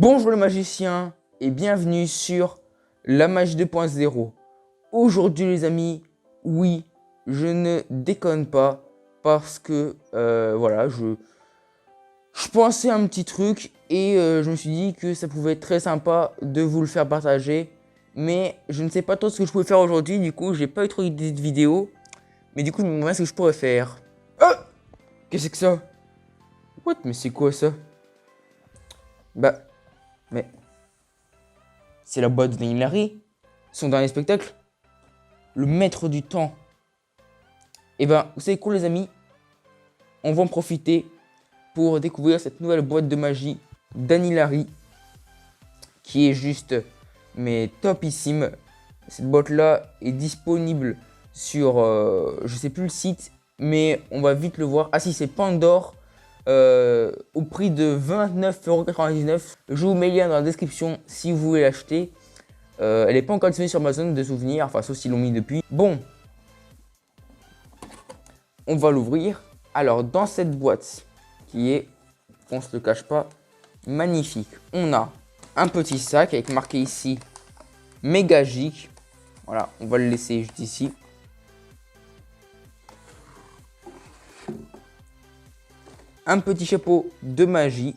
Bonjour les magiciens et bienvenue sur la magie 2.0. Aujourd'hui les amis, oui, je ne déconne pas parce que voilà, je pensais à un petit truc et je me suis dit que ça pouvait être très sympa de vous le faire partager. Mais je ne sais pas trop ce que je pouvais faire aujourd'hui, du coup j'ai pas eu trop d'idées de vidéo. Mais du coup je me demandais ce que je pourrais faire. Ah, qu'est-ce que c'est que ça? What? Mais c'est quoi ça? Bah, mais... c'est la boîte de Daniel Larry, son dernier spectacle, le maître du temps. Et ben, vous savez quoi les amis? On va en profiter pour découvrir cette nouvelle boîte de magie d'Annie Larry, qui est juste, mais topissime. Cette boîte-là est disponible sur, je sais plus le site, mais on va vite le voir. Ah si, c'est Pandore, au prix de 29,99 €. Je vous mets le lien dans la description si vous voulez l'acheter. Elle n'est pas encore disponible sur Amazon de souvenirs, enfin sauf s'ils l'ont mis depuis. Bon, on va l'ouvrir. Alors dans cette boîte qui est, on se le cache pas, magnifique. On a un petit sac avec marqué ici Megagic. Voilà, on va le laisser juste ici. Un petit chapeau de magie.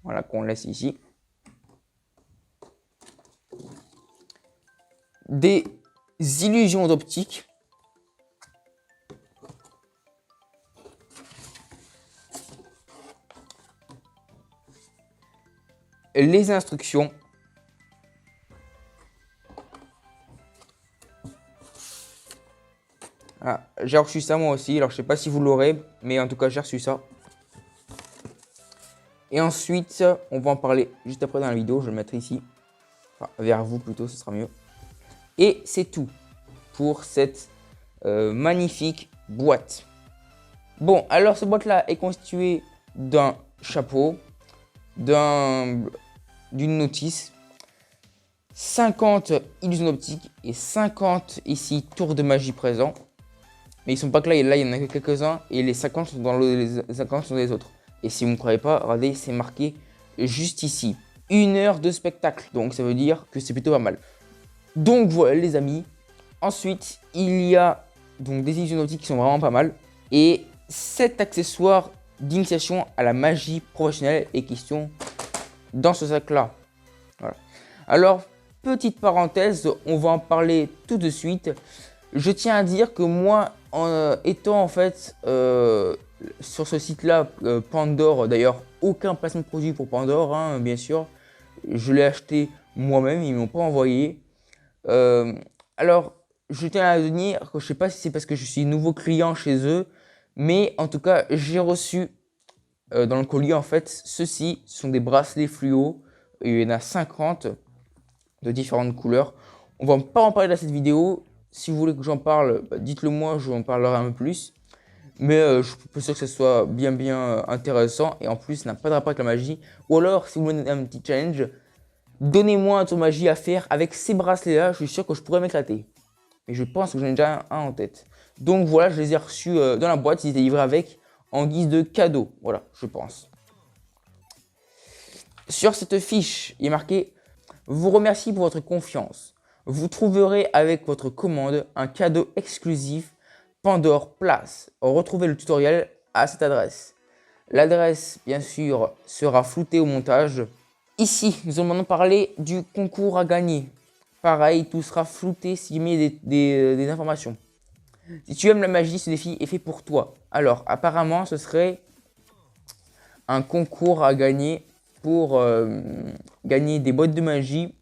Voilà, qu'on laisse ici. Des illusions d'optique. Les instructions. Ah, j'ai reçu ça moi aussi, alors je sais pas si vous l'aurez, mais en tout cas j'ai reçu ça. Et ensuite, on va en parler juste après dans la vidéo, je vais le mettre ici. Enfin, vers vous plutôt, ce sera mieux. Et c'est tout pour cette magnifique boîte. Bon, alors cette boîte-là est constituée d'un chapeau, d'une notice, 50 illusions d'optique et 50 ici tours de magie présents. Mais ils sont pas que là, il y en a que quelques-uns et les 50 sont dans les 50 sont des autres. Et si vous ne croyez pas, regardez, c'est marqué juste ici. 1 heure de spectacle, donc ça veut dire que c'est plutôt pas mal. Donc voilà les amis. Ensuite, il y a donc des illusions d'optique qui sont vraiment pas mal. Et 7 accessoires d'initiation à la magie professionnelle et qui sont dans ce sac-là. Voilà. Alors, petite parenthèse, on va en parler tout de suite. Je tiens à dire que moi, en étant en fait sur ce site-là, Pandore, d'ailleurs, aucun placement de produit pour Pandore, hein, bien sûr. Je l'ai acheté moi-même, ils ne m'ont pas envoyé. Alors, je tiens à dire que je ne sais pas si c'est parce que je suis nouveau client chez eux, mais en tout cas, j'ai reçu dans le colis, en fait, ceux-ci sont des bracelets fluo. Il y en a 50 de différentes couleurs. On va pas en parler dans cette vidéo. Si vous voulez que j'en parle, bah, dites-le moi, je vous en parlerai un peu plus. Mais je suis pas sûr que ce soit bien intéressant. Et en plus, ça n'a pas de rapport avec la magie. Ou alors, si vous voulez un petit challenge, donnez-moi un tour de magie à faire avec ces bracelets-là. Je suis sûr que je pourrais m'éclater. Et je pense que j'en ai déjà un en tête. Donc voilà, je les ai reçus dans la boîte. Ils étaient livrés avec en guise de cadeau. Voilà, je pense. Sur cette fiche, il est marqué « Vous remercie pour votre confiance. Vous trouverez avec votre commande un cadeau exclusif Pandore Place. Retrouvez le tutoriel à cette adresse. » L'adresse, bien sûr, sera floutée au montage. Ici, nous allons maintenant parler du concours à gagner. Pareil, tout sera flouté s'il met des informations. Si tu aimes la magie, ce défi est fait pour toi. Alors, apparemment, ce serait un concours à gagner pour gagner des boîtes de magie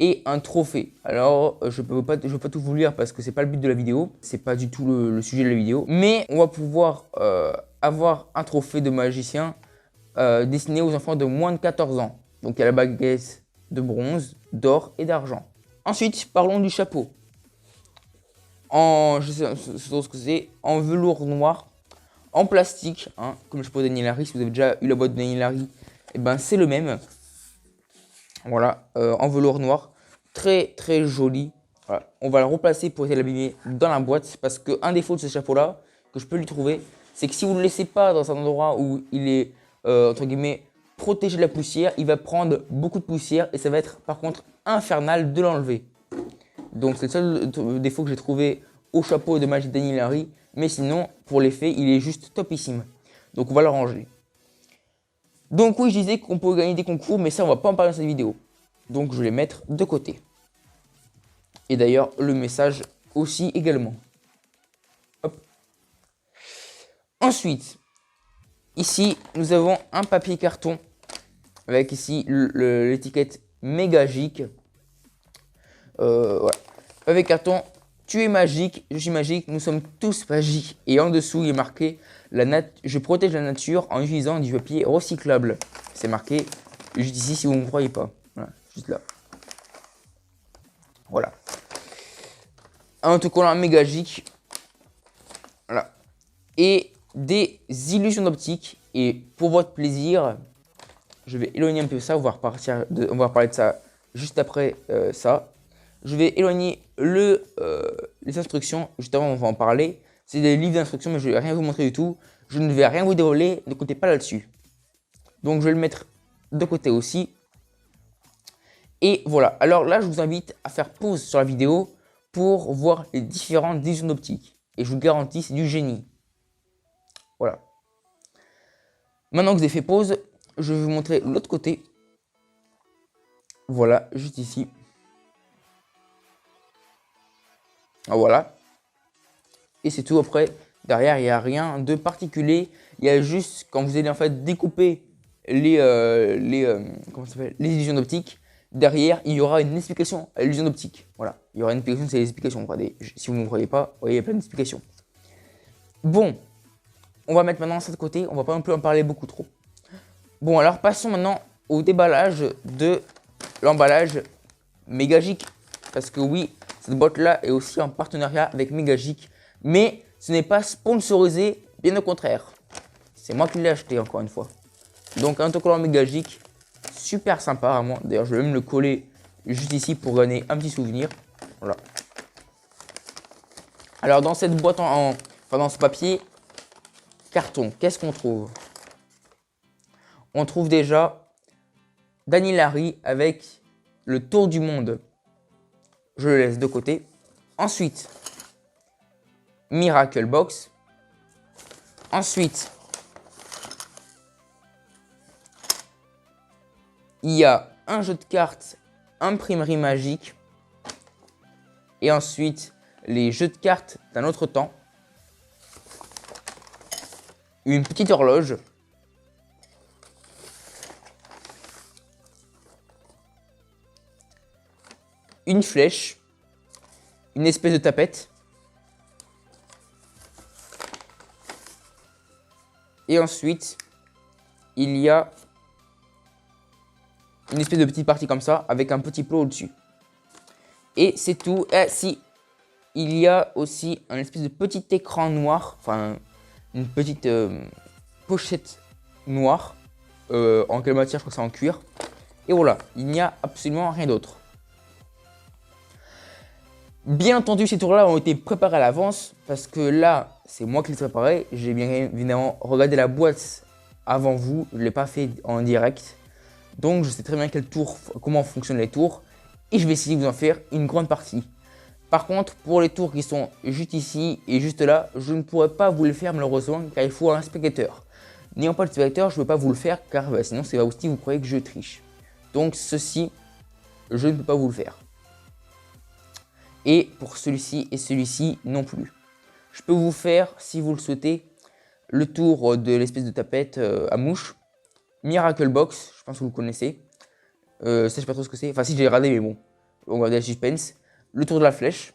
et un trophée. Alors, je peux pas tout vous lire parce que c'est pas le but de la vidéo. C'est pas du tout le sujet de la vidéo. Mais on va pouvoir avoir un trophée de magicien destiné aux enfants de moins de 14 ans. Donc, il y a la baguette de bronze, d'or et d'argent. Ensuite, parlons du chapeau. Je sais ce que c'est, en velours noir, en plastique, hein, comme le chapeau de Daniel Larry. Si vous avez déjà eu la boîte de Daniel Larry, et ben c'est le même. Voilà, en velours noir, très joli. Voilà. On va le replacer pour essayer de l'abîmer dans la boîte parce qu'un défaut de ce chapeau-là, que je peux lui trouver, c'est que si vous ne le laissez pas dans un endroit où il est, entre guillemets, protéger la poussière. Il va prendre beaucoup de poussière et ça va être par contre infernal de l'enlever. Donc c'est le seul défaut que j'ai trouvé au chapeau de Magic Daniel Henry. Mais sinon, pour l'effet, il est juste topissime. Donc on va le ranger. Donc oui, je disais qu'on peut gagner des concours, mais ça on va pas en parler dans cette vidéo. Donc je vais les mettre de côté. Et d'ailleurs, le message aussi également. Hop. Ensuite, ici, nous avons un papier carton avec ici l'étiquette Megagic. Voilà. Papier carton, tu es magique, je suis magique, nous sommes tous magiques. Et en dessous, il est marqué je protège la nature en utilisant du papier recyclable. C'est marqué juste ici si vous ne me croyez pas. Voilà, juste là. Voilà. Un autocollant Megagic. Voilà. Et des illusions d'optique. Et pour votre plaisir, je vais éloigner un peu ça. On va parler de ça juste après ça. Je vais éloigner les instructions. Juste avant, on va en parler. C'est des livres d'instructions, mais je ne vais rien vous montrer du tout. Je ne vais rien vous dévoiler. Ne comptez pas là-dessus. Donc, je vais le mettre de côté aussi. Et voilà. Alors là, je vous invite à faire pause sur la vidéo pour voir les différentes illusions d'optique. Et je vous garantis, c'est du génie. Voilà. Maintenant que vous avez fait pause, je vais vous montrer l'autre côté. Voilà, juste ici. Voilà. Et c'est tout. Après, derrière, il n'y a rien de particulier. Il y a juste, quand vous allez en fait découper les illusions d'optique, derrière, il y aura une explication à l'illusion d'optique. Voilà. Il y aura une explication, c'est l'explication. Regardez, si vous ne me croyez pas, vous voyez, il y a plein d'explications. Bon. On va mettre maintenant ça de côté. On va pas non plus en parler beaucoup trop. Bon, alors passons maintenant au déballage de l'emballage Megagic. Parce que oui, cette boîte-là est aussi en partenariat avec Megagic. Mais ce n'est pas sponsorisé, bien au contraire. C'est moi qui l'ai acheté encore une fois. Donc un autocollant Megagic, super sympa vraiment. D'ailleurs, je vais même le coller juste ici pour donner un petit souvenir. Voilà. Alors dans cette boîte dans ce papier carton, qu'est-ce qu'on trouve? On trouve déjà Daniel Henry avec le tour du monde. Je le laisse de côté. Ensuite, Miracle Box. Ensuite, il y a un jeu de cartes imprimerie magique. Et ensuite, les jeux de cartes d'un autre temps. Une petite horloge. Une flèche. Une espèce de tapette. Et ensuite, il y a une espèce de petite partie comme ça, avec un petit plot au-dessus. Et c'est tout. Ah si, il y a aussi un espèce de petit écran noir, enfin une petite pochette noire. En quelle matière? Je crois que c'est en cuir. Et voilà, il n'y a absolument rien d'autre. Bien entendu, ces tours-là ont été préparés à l'avance parce que là, c'est moi qui les ai préparés. J'ai bien évidemment regardé la boîte avant vous. Je ne l'ai pas fait en direct. Donc, je sais très bien comment fonctionnent les tours. Et je vais essayer de vous en faire une grande partie. Par contre, pour les tours qui sont juste ici et juste là, je ne pourrai pas vous les faire malheureusement car il faut un spectateur. N'ayant pas de spectateur, je ne peux pas vous le faire car sinon c'est aussi vous croyez que je triche. Donc ceci, je ne peux pas vous le faire. Et pour celui-ci et celui-ci non plus. Je peux vous faire, si vous le souhaitez, le tour de l'espèce de tapette à mouche. Miracle Box, je pense que vous connaissez. Ça, je sais pas trop ce que c'est. Enfin, si j'ai regardé, mais bon. On va regarder le suspense. Le tour de la flèche.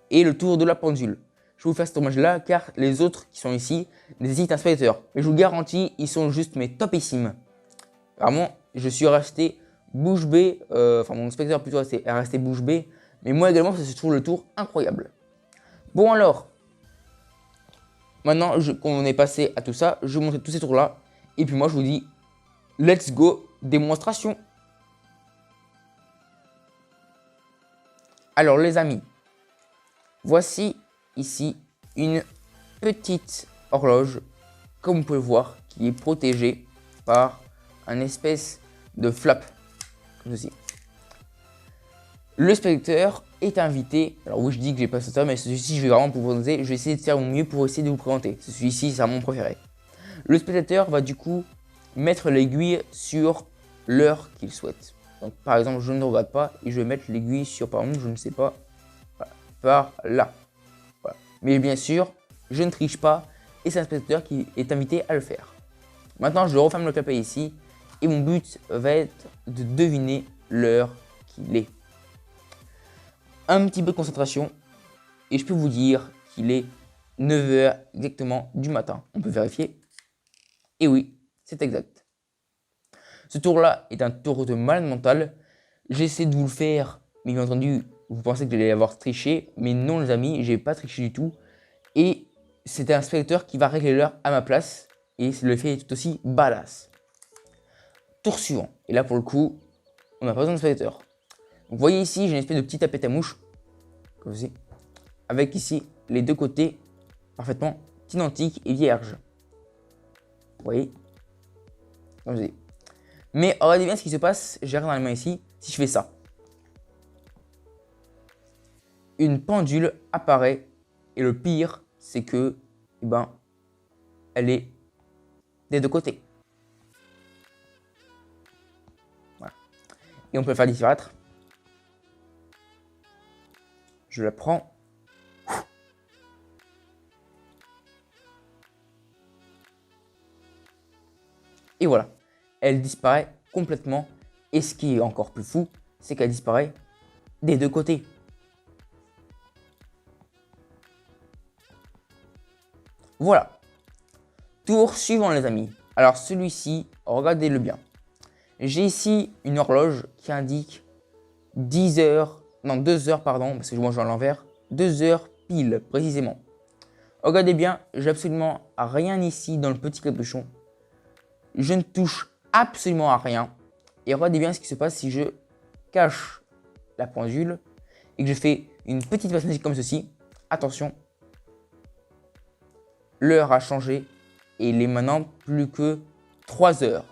Et le tour de la pendule. Je vais vous faire cet hommage-là, car les autres qui sont ici nécessitent un spectateur. Mais je vous garantis, ils sont juste mais topissimes. Vraiment, je suis resté bouche bée. Enfin, mon spectateur plutôt est resté bouche bée. Mais moi également, ça se trouve le tour incroyable. Bon alors, maintenant qu'on est passé à tout ça, je vais vous montrer tous ces tours-là. Et puis moi, je vous dis, let's go, démonstration. Alors les amis, voici ici une petite horloge, comme vous pouvez voir, qui est protégée par un espèce de flap, comme ceci. Le spectateur est invité, alors oui je dis que j'ai pas ça, mais celui-ci je vais vraiment pour vous présenter, je vais essayer de faire mon mieux pour essayer de vous présenter. Celui-ci c'est mon préféré. Le spectateur va du coup mettre l'aiguille sur l'heure qu'il souhaite. Donc par exemple je ne regarde pas et je vais mettre l'aiguille sur par exemple je ne sais pas, voilà, par là. Voilà. Mais bien sûr je ne triche pas et c'est un spectateur qui est invité à le faire. Maintenant je referme le clapet ici et mon but va être de deviner l'heure qu'il est. Un petit peu de concentration et je peux vous dire qu'il est 9 h exactement du matin. On peut vérifier. Et oui, c'est exact. Ce tour-là est un tour de malade mental. J'essaie de vous le faire, mais bien entendu, vous pensez que j'allais avoir triché. Mais non les amis, j'ai pas triché du tout. Et c'est un spectateur qui va régler l'heure à ma place. Et le fait est tout aussi badass. Tour suivant. Et là pour le coup, on n'a pas besoin de spectateur. Vous voyez ici, j'ai une espèce de petit tapette à mouche. Comme ceci. Avec ici les deux côtés parfaitement identiques et vierges. Vous voyez? Comme ceci. Mais regardez bien ce qui se passe, j'ai rien dans la main ici, si je fais ça. Une pendule apparaît et le pire, c'est que, eh ben, elle est des deux côtés. Voilà. Et on peut le faire disparaître. Je la prends. Et voilà. Elle disparaît complètement. Et ce qui est encore plus fou, c'est qu'elle disparaît des deux côtés. Voilà. Tour suivant les amis. Alors celui-ci, regardez-le bien. J'ai ici une horloge qui indique 10 heures, non 2 heures pardon, parce que moi je joue à l'envers, 2 heures pile précisément. Regardez bien, j'ai absolument rien ici dans le petit capuchon. Je ne touche absolument à rien. Et regardez bien ce qui se passe si je cache la pendule et que je fais une petite passe magique comme ceci. Attention, l'heure a changé et il est maintenant plus que 3 heures.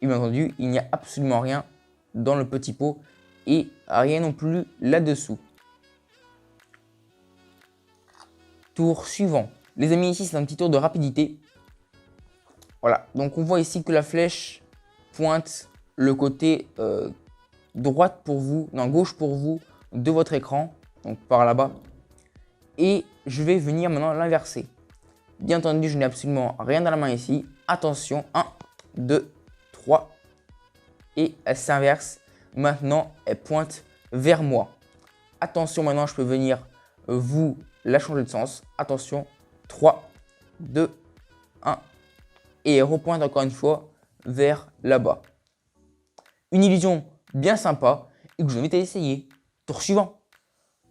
Et bien entendu, il n'y a absolument rien dans le petit pot et rien non plus là-dessous. Tour suivant. Les amis, ici c'est un petit tour de rapidité. Voilà, donc on voit ici que la flèche pointe le côté droite pour vous, non gauche pour vous de votre écran, donc par là-bas. Et je vais venir maintenant l'inverser. Bien entendu, je n'ai absolument rien dans la main ici. Attention, 1, 2, 3. Et elle s'inverse. Maintenant, elle pointe vers moi. Attention, maintenant, je peux venir vous la changer de sens. Attention, 3, 2, 1. Et elle repointe encore une fois vers là-bas. Une illusion bien sympa et que je vous invite à essayer. Tour suivant.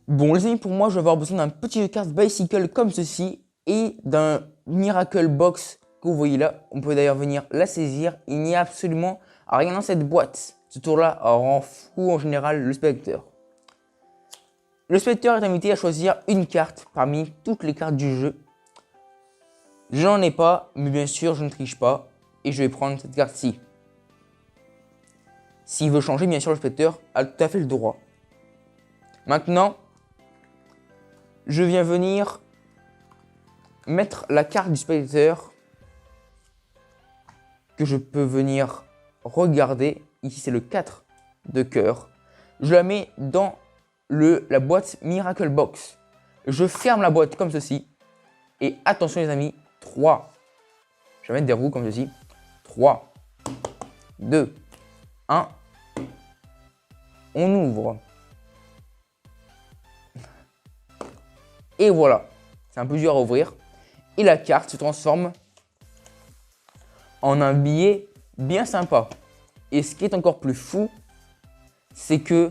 Bon les amis, pour moi je vais avoir besoin d'un petit carte bicycle comme ceci et d'un Miracle Box que vous voyez là. On peut d'ailleurs venir la saisir. Il n'y a absolument rien dans cette boîte. Ce tour-là rend fou en général le spectateur. Le spectateur est invité à choisir une carte parmi toutes les cartes du jeu. J'en ai pas, mais bien sûr, je ne triche pas. Et je vais prendre cette carte-ci. S'il veut changer, bien sûr, le spectateur a tout à fait le droit. Maintenant, je viens venir mettre la carte du spectateur que je peux venir regarder. Ici, c'est le 4 de cœur. Je la mets dans la boîte Miracle Box. Je ferme la boîte comme ceci. Et attention les amis, 3. Je vais mettre des roues comme ceci. 3, 2, 1. On ouvre. Et voilà. C'est un peu dur à ouvrir. Et la carte se transforme en un billet bien sympa. Et ce qui est encore plus fou, c'est que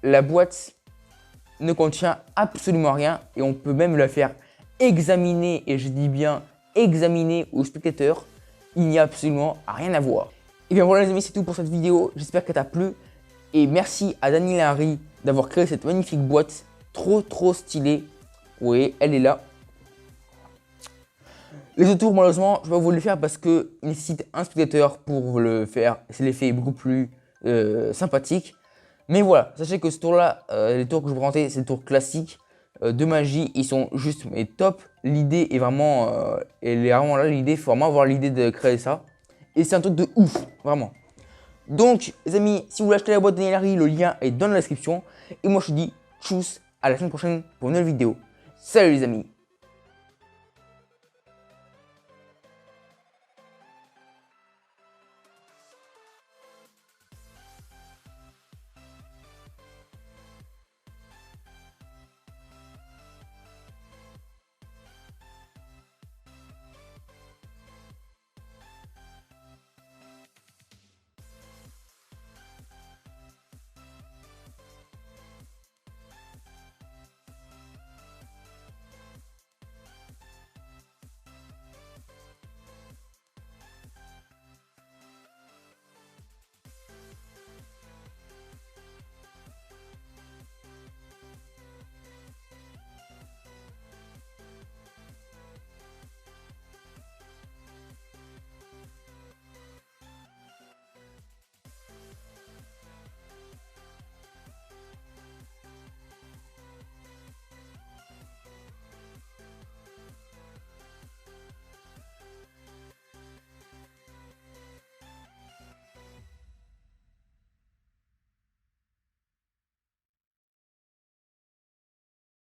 la boîte ne contient absolument rien. Et on peut même la faire examiner, et je dis bien examiner au spectateur. Il n'y a absolument rien à voir. Et bien voilà les amis, c'est tout pour cette vidéo. J'espère qu'elle t'a plu. Et merci à Daniel Henry d'avoir créé cette magnifique boîte. Trop stylée. Oui, elle est là. Les autres tours, malheureusement, je vais pas vous les faire parce que nécessite un spectateur pour le faire. C'est l'effet beaucoup plus sympathique. Mais voilà, sachez que ce tour-là, les tours que je vous présentais, c'est des tours classiques de magie. Ils sont juste mais top. L'idée est vraiment, elle est vraiment là. L'idée, il faut vraiment avoir l'idée de créer ça. Et c'est un truc de ouf, vraiment. Donc, les amis, si vous voulez acheter la boîte Daniel Harry, le lien est dans la description. Et moi, je vous dis tchuss, à la semaine prochaine pour une nouvelle vidéo. Salut les amis!